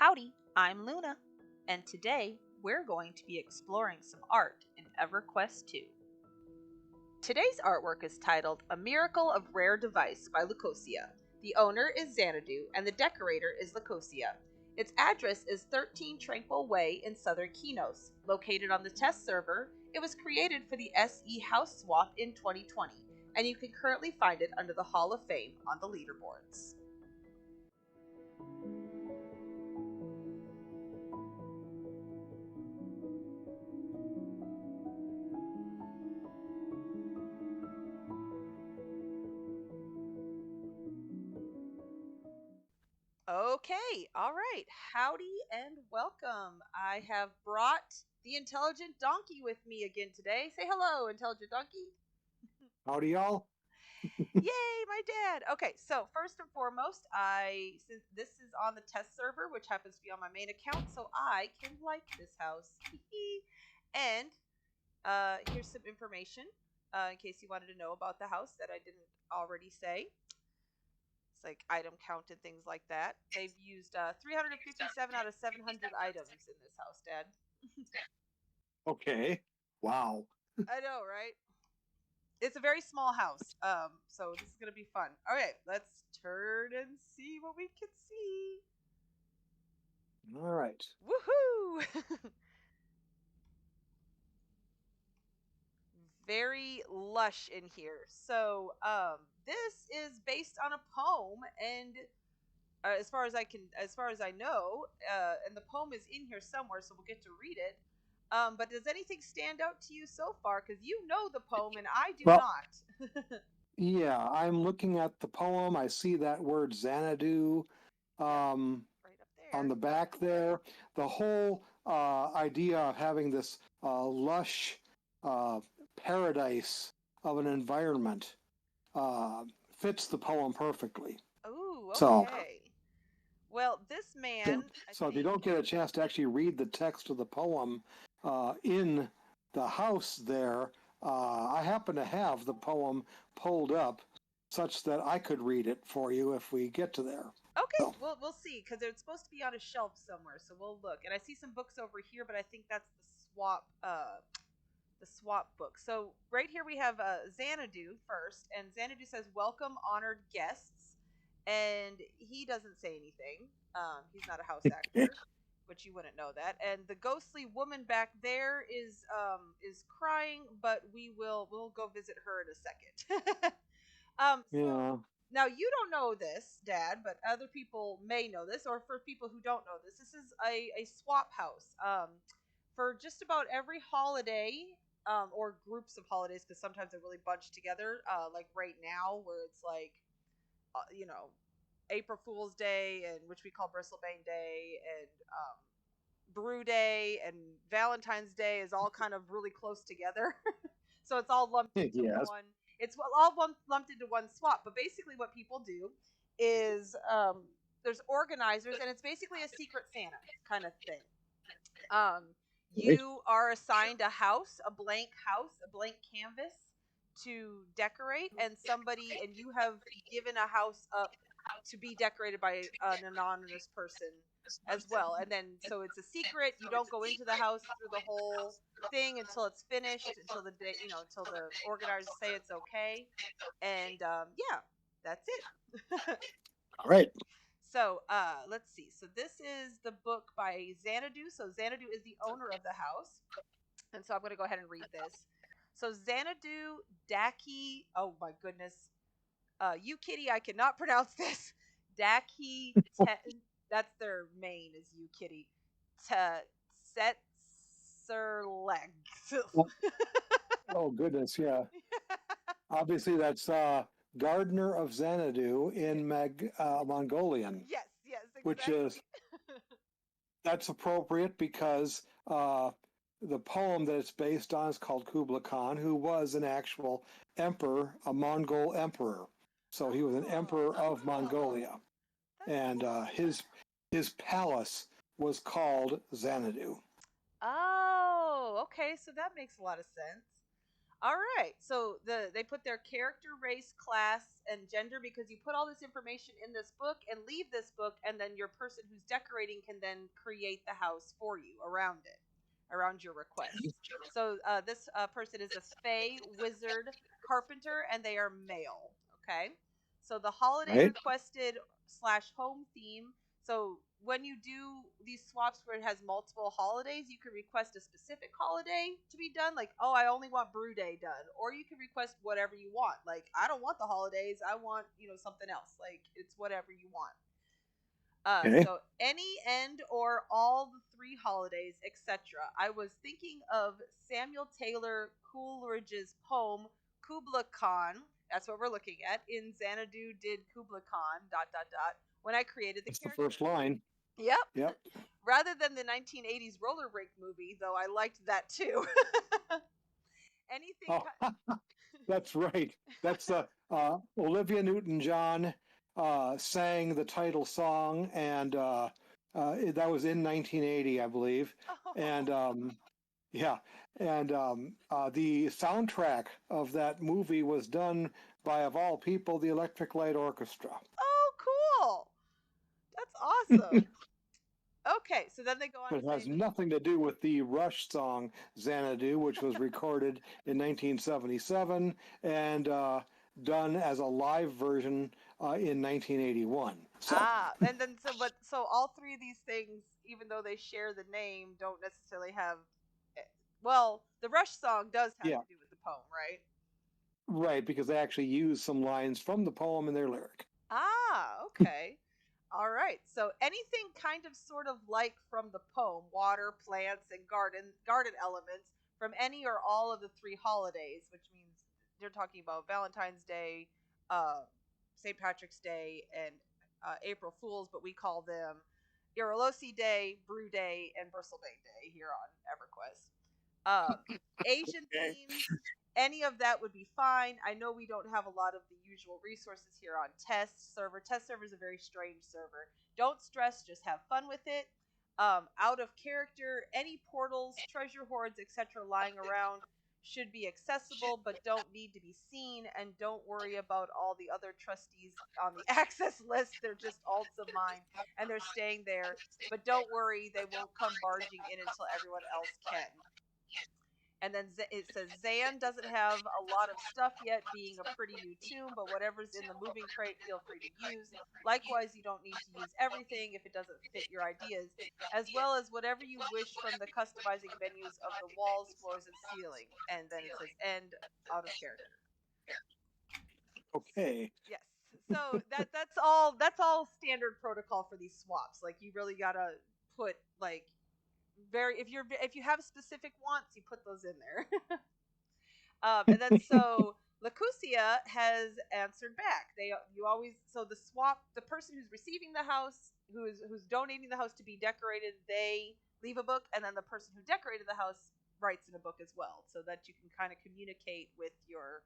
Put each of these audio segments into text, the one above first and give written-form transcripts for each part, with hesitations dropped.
Howdy, I'm Luna, and today we're going to be exploring some art in Everquest II. Today's artwork is titled A Miracle of Rare Device by Leucosia. The owner is Xanadu and the decorator is Leucosia. Its address is 13 Tranquil Way in Southern Kinos. Located on the test server, it was created for the SE House Swap in 2020, and you can currently find it under the Hall of Fame on the leaderboards. Okay, all right. Howdy and welcome. I have brought the intelligent donkey with me again today. Say hello, intelligent donkey. Howdy, y'all. Yay, my dad. Okay, so first and foremost, since this is on the test server, which happens to be on my main account, so I can like this house. And here's some information in case you wanted to know about the house that I didn't already say. It's like item count and things like that. They've used 357 out of 700 items in this house, Dad. Okay. Wow. I know, right? It's a very small house, so this is gonna be fun. All right, let's turn and see what we can see. All right. Woohoo! Very lush in here. So, this is based on a poem, and as far as I know, and the poem is in here somewhere, so we'll get to read it. But does anything stand out to you so far? Because you know the poem and I do Well, not. yeah, I'm looking at the poem. I see that word Xanadu Right up on there. the back there. The whole idea of having this lush paradise of an environment fits the poem perfectly. Ooh, So, okay. Well, this man, I so if you think. don't get a chance to actually read the text of the poem in the house there, I happen to have the poem pulled up such that I could read it for you if we get to there. Okay, So, we'll see, because it's supposed to be on a shelf somewhere, so we'll look. And I see some books over here, but I think that's the swap book. So right here we have Xanadu first, and Xanadu says, "Welcome, honored guests," and he doesn't say anything. He's not a house actor, which you wouldn't know that. And the ghostly woman back there is crying, but we'll go visit her in a second. So yeah. now you don't know this, Dad, but other people may know this, or for people who don't know this, this is a swap house. For just about every holiday, or groups of holidays, because sometimes they're really bunched together. Like right now, where it's like, you know, April Fool's Day, and which we call Bristlebane Day, and Brew Day, and Valentine's Day is all kind of really close together. So it's all lumped into Yes. one. It's all lumped into one swap. But basically, what people do is there's organizers, and it's basically a Secret Santa kind of thing. Um, you are assigned a house, a blank house, a blank canvas to decorate, and you have given a house up to be decorated by an anonymous person as well. And then, so it's a secret. You don't go into the house through the whole thing until it's finished, until the day, until the organizers say it's okay. And yeah, that's it. All right. So let's see. So this is the book by Xanadu. So Xanadu is the owner of the house. And so I'm going to go ahead and read this. So Xanadu Daki, oh my goodness. You kitty, I cannot pronounce this. Daki, that's their main is you kitty. Setserlegs. Oh, goodness. Yeah. Obviously, that's Gardener of Xanadu in Mongolian, Yes, yes, which exactly. that's appropriate because the poem that it's based on is called Kubla Khan, who was an actual emperor, a Mongol emperor. So he was an emperor Oh, of Mongolia, that's and cool. his palace was called Xanadu. Oh, okay. So that makes a lot of sense. All right. So they put their character, race, class, and gender because you put all this information in this book and leave this book, and then your person who's decorating can then create the house for you around it, around your requests. So this person is a fae, wizard, carpenter, and they are male. Okay. So the holiday Right? requested slash home theme. So when you do these swaps where it has multiple holidays, you can request a specific holiday to be done. Like, oh, I only want Brew Day done, or you can request whatever you want. Like, I don't want the holidays. I want something else. Like, it's whatever you want. Okay. So any end or all the three holidays, etc. I was thinking of Samuel Taylor Coleridge's poem Kubla Khan. That's what we're looking at. In Xanadu did Kubla Khan ... when I created the That's the character. first line. Yep. Yep. Rather than the 1980s roller rink movie, though I liked that too. Anything. Oh, that's right. That's Olivia Newton-John sang the title song, and that was in 1980, I believe. Oh. And yeah, and the soundtrack of that movie was done by, of all people, the Electric Light Orchestra. Oh, cool. That's awesome. Okay, so then they go on But to it has say nothing to do with the Rush song Xanadu, which was recorded in 1977 and done as a live version in 1981. So, and then so all three of these things, even though they share the name, don't necessarily have. Well, the Rush song does have yeah, to do with the poem, right? right, because they actually use some lines from the poem in their lyric. Okay. All right. So anything kind of sort of like from the poem, water, plants, and garden elements from any or all of the three holidays, which means they're talking about Valentine's Day, uh, St. Patrick's Day, and April Fools, but we call them Irolosi Day, Brew Day, and Bristlebane Day here on EverQuest. Asian Okay. themes, any of that would be fine. I know we don't have a lot of the usual resources here on test server. Test server is a very strange server. Don't stress, just have fun with it. Out of character, any portals, treasure hoards, etc. lying around should be accessible but don't need to be seen, and don't worry about all the other trustees on the access list. They're just alts of mine and they're staying there, but don't worry, they won't come barging in until everyone else can. And then it says Zan doesn't have a lot of stuff yet, being a pretty new tomb, but whatever's in the moving crate, feel free to use. Likewise, you don't need to use everything if it doesn't fit your ideas, as well as whatever you wish from the customizing venues of the walls, floors, and ceiling. And then it says end out of character. Okay. Yes. So that's all standard protocol for these swaps. Like, you really gotta put like if you have specific wants, you put those in there. And then so Leucosia has answered back. The person who's receiving the house, who's donating the house to be decorated, they leave a book, and then the person who decorated the house writes in a book as well, so that you can kind of communicate with your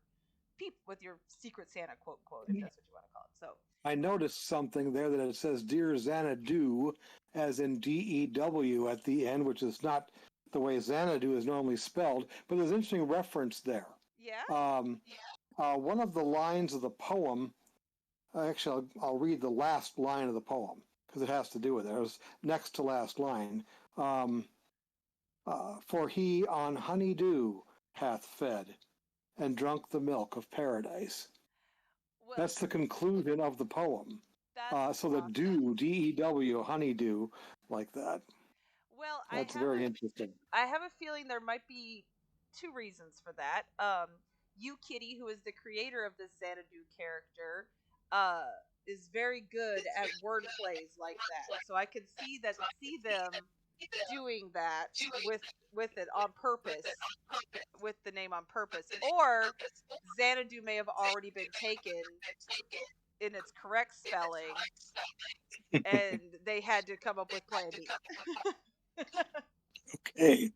secret Santa, quote, if that's what you want to call it. So I noticed something there that it says Dear Xanadu, as in DEW at the end, which is not the way Xanadu is normally spelled, but there's an interesting reference there. yeah. One of the lines of the poem, actually, I'll read the last line of the poem because it has to do with it. It was next to last line. For he on honeydew hath fed and drunk the milk of paradise. Well, That's the conclusion of the poem. that's So the awesome. dew, DEW, honeydew, like that. Well, That's very interesting. I have a feeling there might be two reasons for that. You Kitty, who is the creator of this Xanadu character, is very good at word plays like that. So I could see them doing that with it on purpose, with the name on purpose. Or Xanadu may have already been taken in its correct spelling, and they had to come up with Plan B. Okay.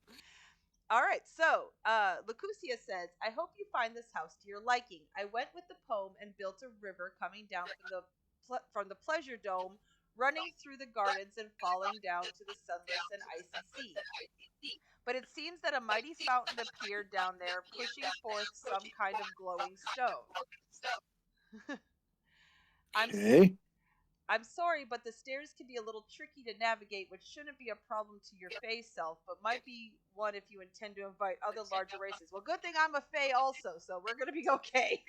All right, so Leucosia says, I hope you find this house to your liking. I went with the poem and built a river coming down from the pleasure dome running through the gardens and falling down to the sunless and icy sea. But it seems that a mighty fountain appeared down there, pushing forth some kind of glowing stone. I'm Okay. I'm sorry, but the stairs can be a little tricky to navigate, which shouldn't be a problem to your Fae self, but might be one if you intend to invite other larger races. Well, good thing I'm a Fae also, so we're gonna be okay.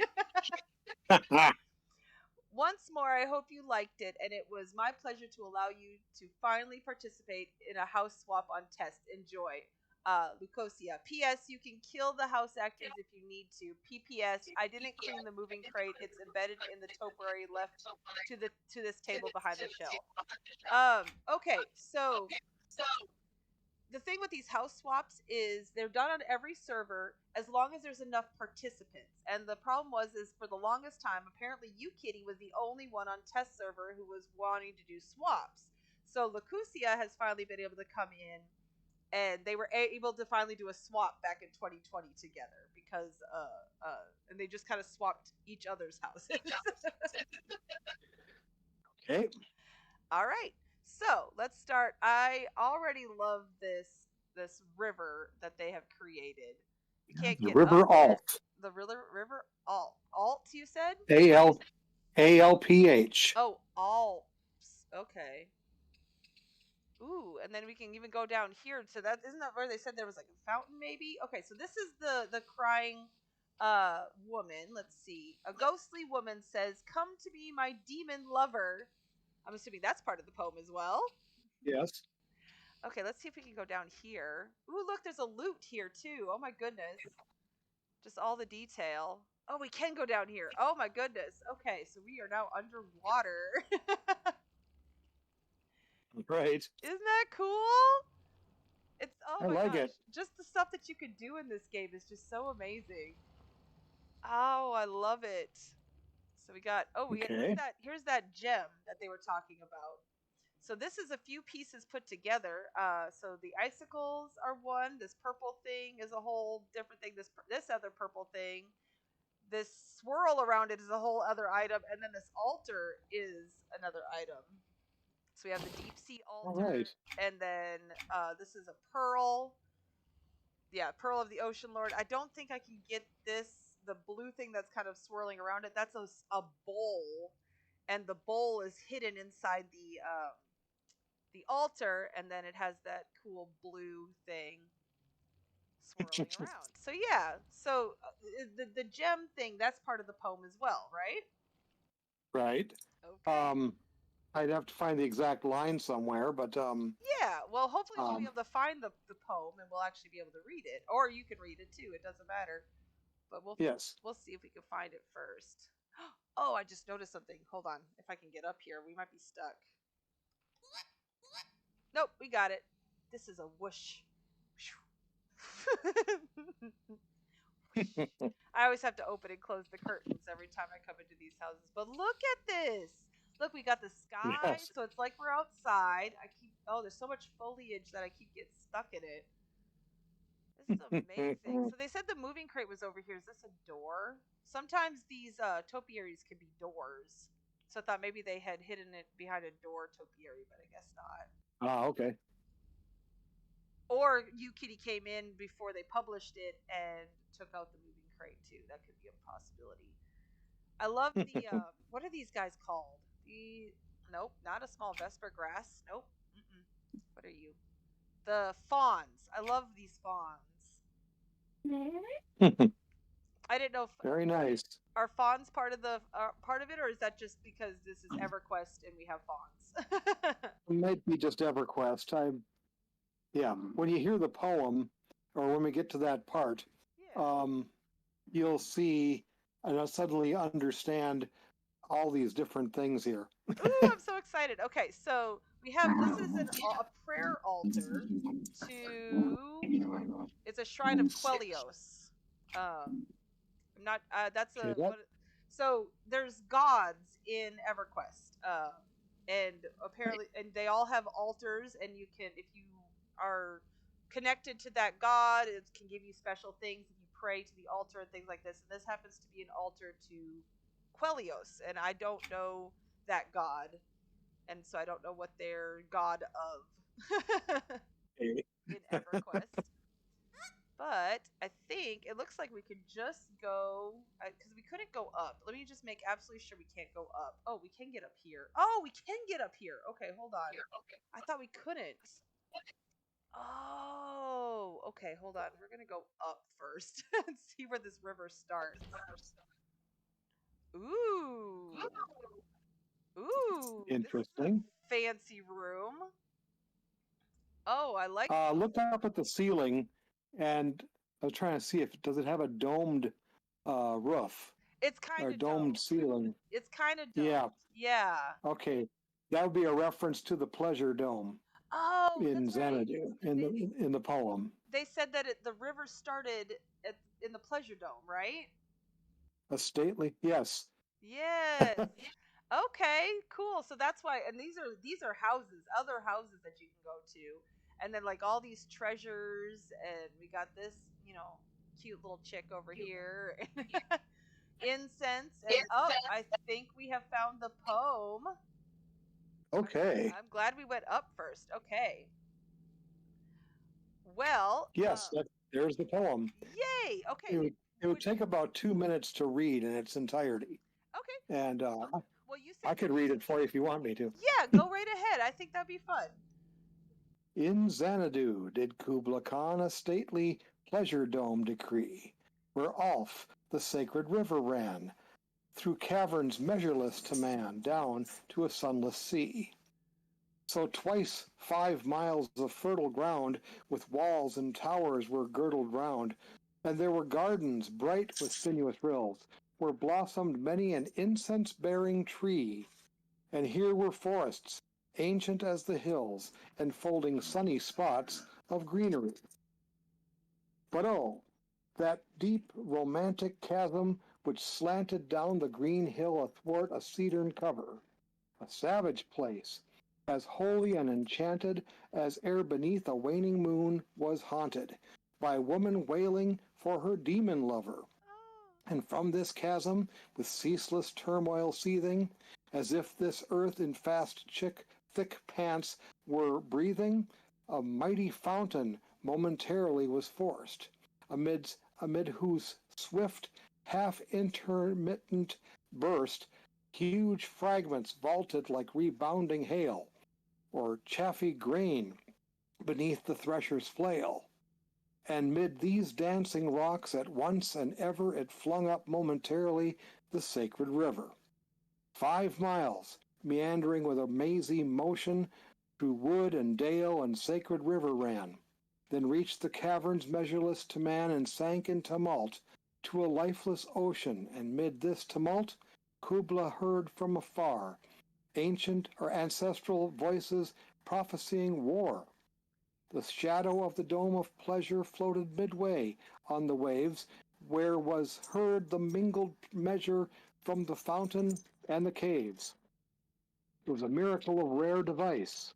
Once more, I hope you liked it, and it was my pleasure to allow you to finally participate in a house swap on test. Enjoy. Leucosia. P.S. You can kill the house actors if you need to. P.P.S. I didn't clean the moving crate. It's embedded in the topiary left to this table behind the shelf. Okay, so the thing with these house swaps is they're done on every server as long as there's enough participants. And the problem is for the longest time, apparently UKitty was the only one on test server who was wanting to do swaps. So Leucosia has finally been able to come in, and they were able to finally do a swap back in 2020 together because and they just kind of swapped each other's houses. Okay. All right. So let's start. I already love this river that they have created. You can't The get up River yet. Alt. The river Alt, you said? ALPH. Oh, Alps. Okay. Ooh, and then we can even go down here. So that isn't that where they said there was like a fountain, maybe? Okay, so this is the crying woman. Let's see. A ghostly woman says, "Come to me, my demon lover." I'm assuming that's part of the poem as well. Yes. Okay, let's see if we can go down here. Ooh, look, there's a loot here too. Oh my goodness. Just all the detail. Oh, we can go down here. Oh my goodness. Okay, so we are now underwater. Right. Isn't that cool? It's oh I my like gosh. it. Just the stuff that you can do in this game is just so amazing. Oh, I love it. So we got Okay. here's that gem that they were talking about. So this is a few pieces put together. So the icicles are one. This purple thing is a whole different thing. This other purple thing. This swirl around it is a whole other item, and then this altar is another item. So we have the deep sea All right. altar, and then this is a pearl. Yeah, pearl of the ocean lord. I don't think I can get this. The blue thing that's kind of swirling around it. That's a bowl, and the bowl is hidden inside the altar, and then it has that cool blue thing swirling around. So yeah, so the gem thing, that's part of the poem as well, right? Right. Okay. I'd have to find the exact line somewhere, but Yeah, well, hopefully we'll be able to find the poem and we'll actually be able to read it, or you can read it too. It doesn't matter, but yes. we'll see if we can find it first. Oh, I just noticed something. Hold on, if I can get up here, we might be stuck. Nope, we got it. This is a whoosh. I always have to open and close the curtains every time I come into these houses. But look at this. Look, we got the sky, Yes. so it's like we're outside. There's so much foliage that I keep getting stuck in it. This is amazing. So they said the moving crate was over here. Is this a door? Sometimes these topiaries can be doors. So I thought maybe they had hidden it behind a door topiary, but I guess not. Okay. Or UKitty came in before they published it and took out the moving crate too. That could be a possibility. I love the what are these guys called? Nope, not a small Vesper grass. Nope. Mm-mm. What are you? The fawns. I love these fawns. I didn't know if Very nice. are fawns part of the part of it, or is that just because this is EverQuest and we have fawns? It might be just EverQuest. Yeah. When you hear the poem, or when we get to that part, Yeah. you'll see and I'll suddenly understand all these different things here. Ooh, I'm so excited. Okay, so this is a prayer altar to. It's a shrine of Quellios. Not that's Okay, a what. So there's gods in EverQuest, and apparently, and they all have altars, and you can, if you are connected to that god, it can give you special things if you pray to the altar and things like this. And this happens to be an altar to Quellios, and I don't know that god. and so I don't know what they're god of Okay. in EverQuest. But I think it looks like we could just go because we couldn't go up. Let me just make absolutely sure we can't go up. Oh, we can get up here. Oh, we can get up here. Okay, hold on. I thought we couldn't. Oh, okay, hold on. We're gonna go up first and see where this river starts. Ooh, ooh, this is a Interesting. fancy room. Oh, I like. Look up at the ceiling, and I was trying to see if does it have a domed roof It's kind or of domed. domed ceiling. It's kind of Yeah. domed. Yeah. Okay. That would be a reference to the pleasure dome Oh, in that's right. Xanadu They in the poem. they said that the river started in the Pleasure Dome, right? A stately, yes. Yes. Okay, cool. So that's why, and these are houses, other houses that you can go to, and then like all these treasures, and we got this, cute little chick over here, incense, and oh, I think we have found the poem. Okay. I'm glad we went up first. Okay. Well, Yes, there's the poem. yay. Okay. It would take about 2 minutes to read in its entirety, Okay. and Well, you I said could read it for you if you want me to. yeah. Go right ahead. I think that'd be fun. In Xanadu did Kubla Khan a stately pleasure dome decree, where Alf, the sacred river, ran, through caverns measureless to man, down to a sunless sea. So twice 5 miles of fertile ground, with walls and towers were girdled round, and there were gardens bright with sinuous rills, where blossomed many an incense-bearing tree, and here were forests, ancient as the hills, enfolding sunny spots of greenery. But oh, that deep romantic chasm which slanted down the green hill athwart a cedarn cover, a savage place, as holy and enchanted as ere beneath a waning moon was haunted by woman wailing for her demon lover. And from this chasm, with ceaseless turmoil seething, as if this earth in fast thick pants were breathing, a mighty fountain momentarily was forced, amid whose swift, half-intermittent burst, huge fragments vaulted like rebounding hail, or chaffy grain beneath the thresher's flail. And mid these dancing rocks at once and ever it flung up momentarily the sacred river. 5 miles, meandering with a mazy motion, through wood and dale and sacred river ran, then reached the caverns measureless to man and sank in tumult to a lifeless ocean, and mid this tumult Kubla heard from afar ancient or ancestral voices prophesying war. The shadow of the dome of pleasure floated midway on the waves, where was heard the mingled measure from the fountain and the caves. It was a miracle of rare device,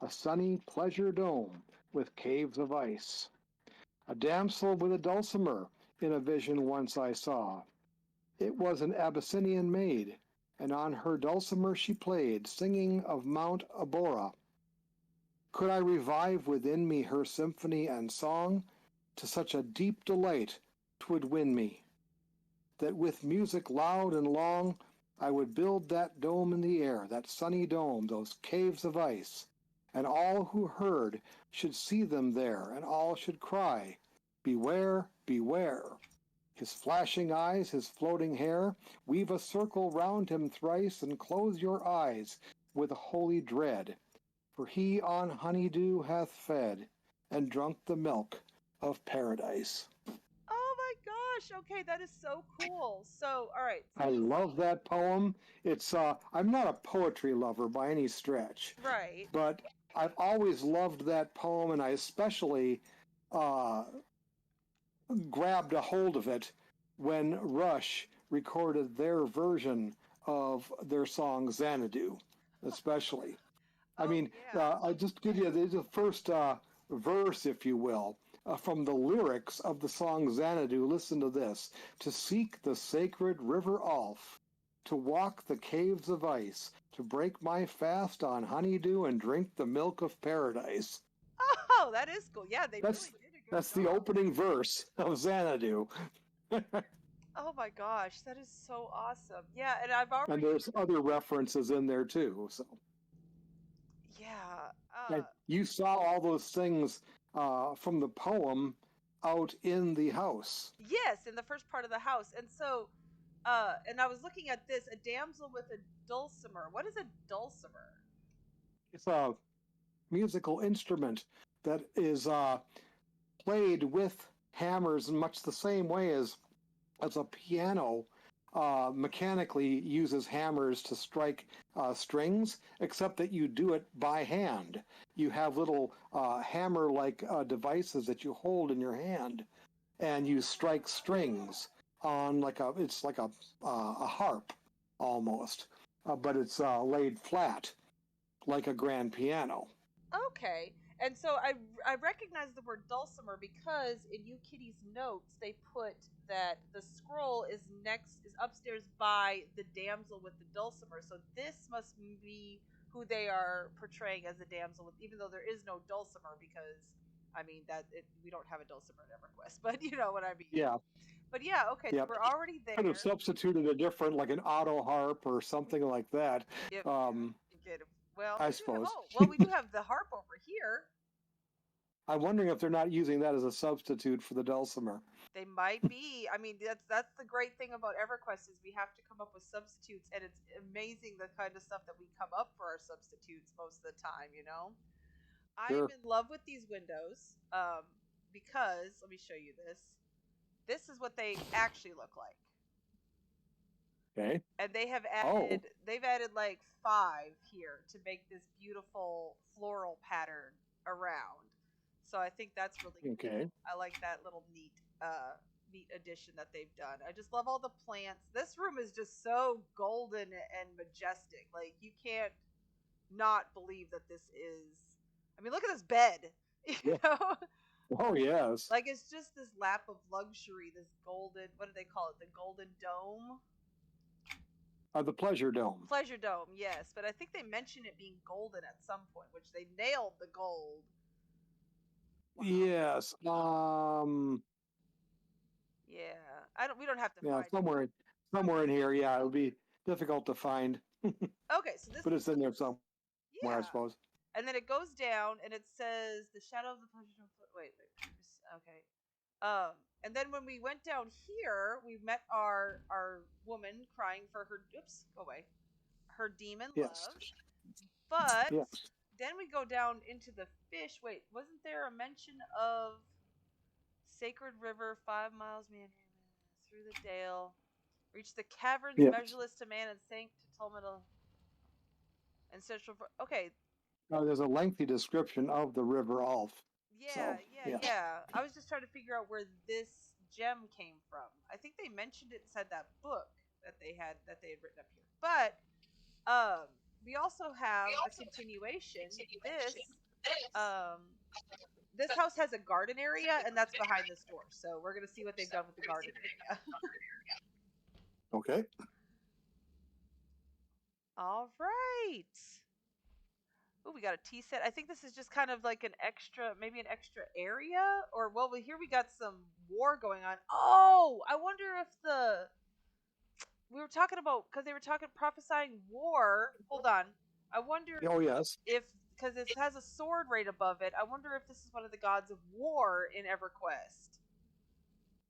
a sunny pleasure dome with caves of ice. A damsel with a dulcimer in a vision once I saw. It was an Abyssinian maid, and on her dulcimer she played, singing of Mount Abora. Could I revive within me her symphony and song, to such a deep delight 'twould win me, that with music loud and long I would build that dome in the air, that sunny dome, those caves of ice, and all who heard should see them there, and all should cry, beware, beware. His flashing eyes, his floating hair, weave a circle round him thrice, and close your eyes with a holy dread. For he on honeydew hath fed, and drunk the milk of paradise. Oh my gosh. Okay, that is so cool. So, all right. So I love that poem. It's I'm not a poetry lover by any stretch, right. but I've always loved that poem, and I especially uh, grabbed a hold of it when Rush recorded their version of their song Xanadu, especially. I Oh mean, yeah. I'll just give you the first verse, if you will, from the lyrics of the song Xanadu. Listen to this. To seek the sacred river Alf, to walk the caves of ice, to break my fast on honeydew and drink the milk of paradise. Oh, that is cool. Yeah, they That's really did a good that's the job. opening verse of Xanadu. Oh my gosh, that is so awesome. Yeah, and I've And already, there's other references in there too. So yeah. and you saw all those things from the poem out in the house. Yes, in the first part of the house. And so, and I was looking at this, a damsel with a dulcimer. What is a dulcimer? It's a musical instrument that is played with hammers in much the same way as a piano mechanically uses hammers to strike strings, except that you do it by hand. You have little hammer-like devices that you hold in your hand, and you strike strings on it's like a harp almost, but it's laid flat like a grand piano. Okay. And so I recognize the word dulcimer because in You Kitty's notes they put that the scroll is upstairs by the damsel with the dulcimer. So this must be who they are portraying as the damsel with, even though there is no dulcimer, because I mean we don't have a dulcimer in EverQuest, but you know what I mean. Yeah, But yeah, okay, so yeah. we're already Could have there. substituted a different, like an auto harp or something like that. Yep, Um, good. Well, I we do. suppose. Oh, well, we do have the harp over here. I'm wondering if they're not using that as a substitute for the dulcimer. They might be. I mean, that's the great thing about EverQuest is we have to come up with substitutes, and it's amazing the kind of stuff that we come up for our substitutes most of the time. You know, I am Sure. in love with these windows because let me show you this. This is what they actually look like, Okay. and Oh, they've added like 5 here to make this beautiful floral pattern around. So I think that's really okay. cool. I like that little neat addition that they've done. I just love all the plants. This room is just so golden and majestic. Like you can't not believe that this is. I mean, look at this bed. You Yeah. know, Oh, yes. like it's just this lap of luxury. This golden. What do they call it? The golden dome. The Pleasure Dome. Pleasure dome. Yes, but I think they mentioned it being golden at some point, which they nailed the gold. Wow. Yes. Yeah. I don't. We don't have to Yeah, find it. somewhere in here. Yeah, it would be difficult to find, Okay, so this but is it's in there somewhere, I yeah. suppose. And then it goes down and it says the shadow of the pleasure dome. Wait. Okay. And then when we went down here, we met our woman crying for her. Oops, go away. Her demon Yes. love. But Yes. then we go down into the fish. Wait, wasn't there a mention of Sacred River, 5 miles through the dale, reach the caverns Yes. measureless to man and sank to Tulmetal and Central. Okay, There's a lengthy description of the River Alf. yeah, So, yeah, yeah. yeah. I was just trying to figure out where this gem came from. I think they mentioned it inside that book that they had written up here. But we also have a continuation. Um, this house has a garden area, and that's behind this door. So we're gonna see what they've done with the garden area. Okay. All right. Oh, we got a tea set. I think this is just kind of like maybe an extra area, or well, here we got some war going on. Oh, I wonder if we were talking about because they were talking prophesying war. Hold on, I wonder Oh, yes. if because this has a sword right above it. I wonder if this is one of the gods of war in EverQuest.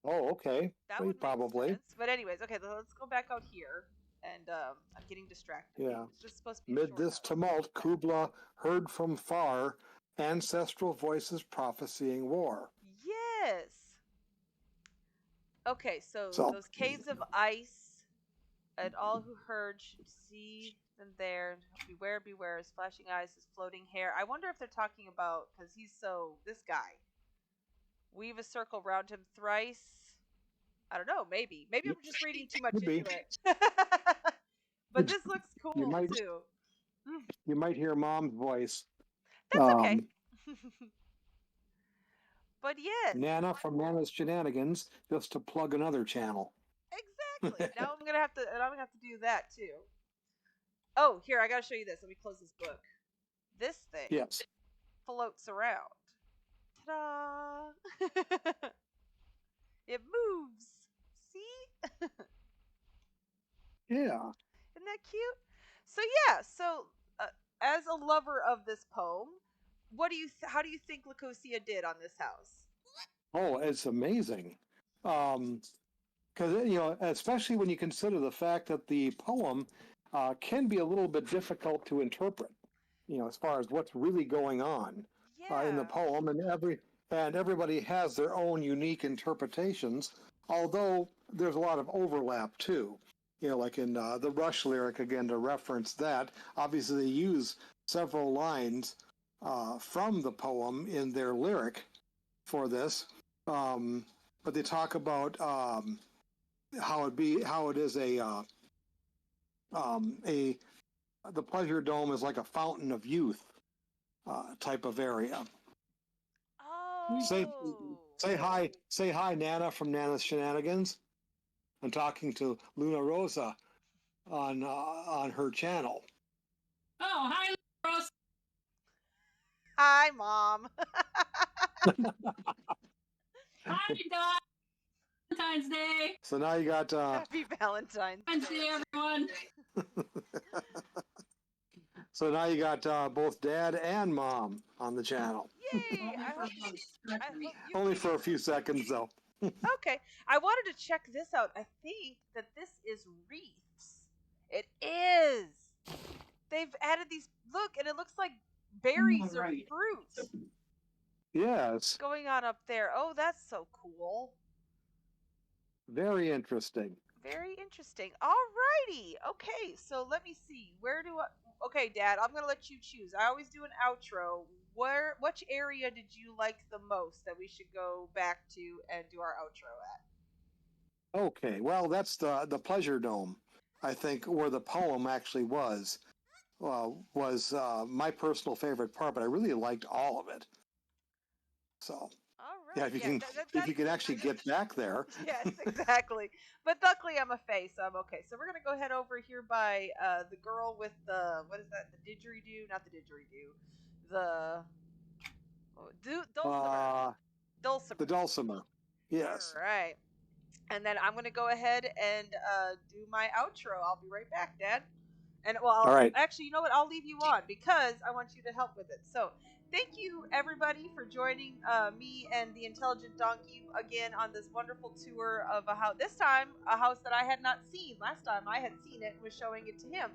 Oh, okay. That would make Probably. sense. But anyways, okay, let's go back out here. And I'm getting distracted. Yeah. This is supposed to be a Mid short this house. tumult, Kubla heard from far ancestral voices prophesying war. Yes. Okay, so those caves of ice, and all who heard should see them there. Beware, beware, his flashing eyes, his floating hair. I wonder if they're talking about, because this guy. Weave a circle round him thrice. I don't know, maybe. Maybe I'm just reading too much Could into be. it. But this looks cool, too. You might hear Mom's voice. That's okay. But yes. Nana from Nana's Shenanigans, just to plug another channel. Exactly. Now I'm gonna have to do that too. Oh, here, I gotta show you this. Let me close this book. This thing Yes. floats around. Ta-da! It moves. See? Yeah. Isn't that cute? So yeah, as a lover of this poem, how do you think Leucosia did on this house? Oh, it's amazing. Because, especially when you consider the fact that the poem can be a little bit difficult to interpret, as far as what's really going on in the Yeah. poem, and everybody has their own unique interpretations, although there's a lot of overlap too. Like in the Rush lyric, again, to reference that, obviously they use several lines from the poem in their lyric for this, but they talk about how it is a the pleasure dome is like a fountain of youth type of area. Say Oh. say hi, Nana from Nana's Shenanigans. I'm talking to Luna Rosa on her channel. Oh, hi, Ross. Hi, Mom. Hi, Dot. Valentine's Day. So now you got Happy Valentine's Wednesday, everyone. so now you got both Dad and Mom on the channel. Yay! I hope you Only for a few seconds though. Okay. I wanted to check this out. I think that this is wreaths. It is. They've added these. Look, and it looks like berries or Right. fruits Yes, going on up there. Oh, that's so cool. very interesting. Very interesting. Alrighty. Okay, so let me see. Okay, Dad, I'm gonna let you choose. I always do an outro. Which area did you like the most that we should go back to and do our outro at? Okay, well that's the pleasure dome. I think where the poem actually was my personal favorite part, but I really liked all of it. So All yeah, right. Yeah, if you can actually get back there. yes, exactly. But luckily, I'm a face, so I'm okay. So we're gonna go head over here by the girl with the what is that? The didgeridoo, not the didgeridoo, the dulcimer. Uh, Dulcimer. the dulcimer. Yes. All right. And then I'm gonna go ahead and do my outro. I'll be right back, Dad. And All right. actually, you know what? I'll leave you on because I want you to help with it. So, thank you everybody for joining me and the Intelligent Donkey again on this wonderful tour of a house. This time, a house that I had not seen. Last time, I had seen it and was showing it to him.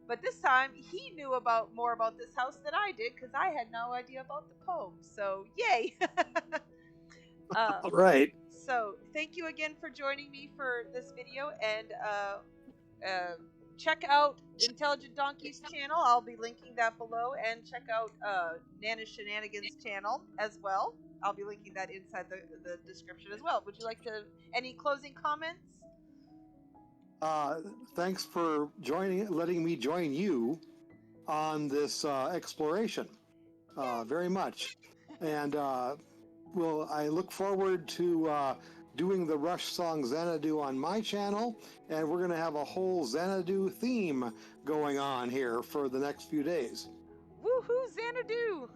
But this time, he knew more about this house than I did because I had no idea about the poem. So, yay! All right. So, thank you again for joining me for this video, and check out Intelligent Donkey's channel. I'll be linking that below, and check out Nana's Shenanigans channel as well. I'll be linking that inside the description as well. Would you like to any closing comments? Thanks for letting me join you on this exploration. Very much, and I look forward to doing the Rush song Xanadu on my channel, and we're going to have a whole Xanadu theme going on here for the next few days. Woohoo, Xanadu!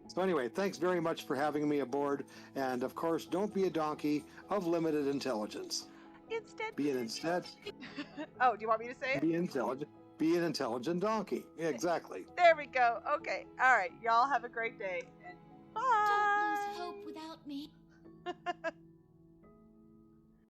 So anyway, thanks very much for having me aboard, and of course, don't be a donkey of limited intelligence. Instead. Oh, do you want me to say it? Be intelligent. Be an intelligent donkey. Yeah, exactly. There we go. Okay. All right. Y'all have a great day. And bye. Don't lose hope without me.